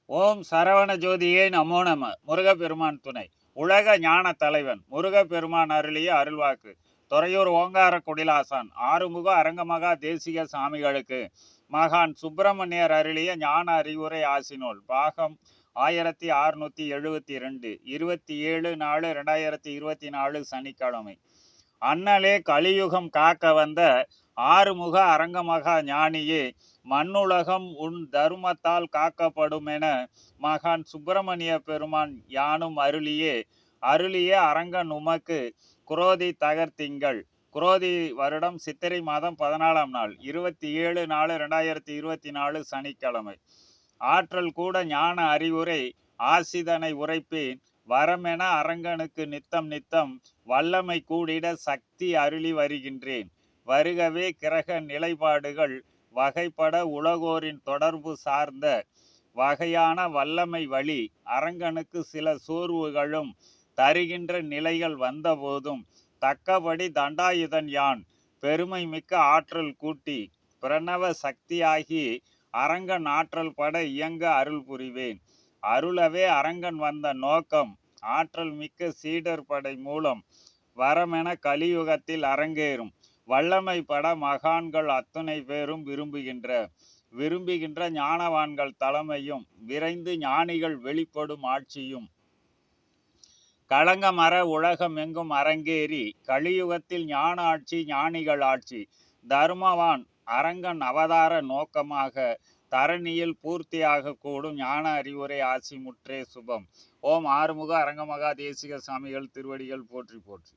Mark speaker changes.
Speaker 1: ஓம் சரவண ஜோதியே நமோ நம. முருகப்பெருமான் துணை. உலக ஞான தலைவன் முருகப்பெருமான் அருளிய அருள்வாக்கு. துறையூர் ஓங்கார குடிலாசான் ஆறுமுக அரங்கமகா தேசிக சாமிகளுக்கு மகான் சுப்பிரமணியர் அருளிய ஞான அறிவுரை ஆசினோல் பாகம் 1672 27/4/2024 சனிக்கிழமை. அண்ணலே கலியுகம் காக்க வந்த ஆறுமுக அரங்கமகா ஞானியே, மண்ணுலகம் உன் தருமத்தால் காக்கப்படுமென மகான் சுப்பிரமணிய பெருமான் யானும் அருளிய அரங்கன் உமக்கு குரோதி தகர்த்திங்கள் குரோதி வருடம் சித்திரை மாதம் 14ஆம் நாள் 27/4/2024 சனிக்கிழமை. ஆற்றல் கூட ஞான அறிவுரை ஆசிதனை உரைப்பேன் வரமென அரங்கனுக்கு நித்தம் நித்தம் வல்லமை கூடிட சக்தி அருளி வருகின்றேன். வருகவே கிரக நிலைப்பாடுகள் வகைப்பட உலகோரின் தொடர்பு சார்ந்த வகையான வல்லமை வழி அரங்கனுக்கு சில சோர்வுகளும் தருகின்ற நிலைகள் வந்தபோதும் தக்கபடி தண்டாயுதன் யான் பெருமை மிக்க ஆற்றல் கூட்டி பிரணவ சக்தியாகி அரங்கன் ஆற்றல் பட இயங்க அருள் புரிவேன். அருளவே அரங்கன் வந்த நோக்கம் ஆற்றல் மிக்க சீடர் படை மூலம் வரமென கலியுகத்தில் அரங்கேறும் வல்லமை பட மகான்கள் அத்துணை பேரும் விரும்புகின்ற ஞானவான்கள் தலைமையும் விரைந்து ஞானிகள் வெளிப்படும் ஆட்சியும் களங்கமர உலகம் எங்கும் அரங்கேறி கலியுகத்தில் ஞான ஆட்சி ஞானிகள் ஆட்சி தர்மவான் அரங்கன் அவதார நோக்கமாக தரணியில் பூர்த்தியாக கூடும் ஞான அறிவுரை ஆசி முற்றே சுபம். ஓம் ஆறுமுக அரங்கமகா தேசிக சாமிகள் திருவடிகள் போற்றி போற்றி.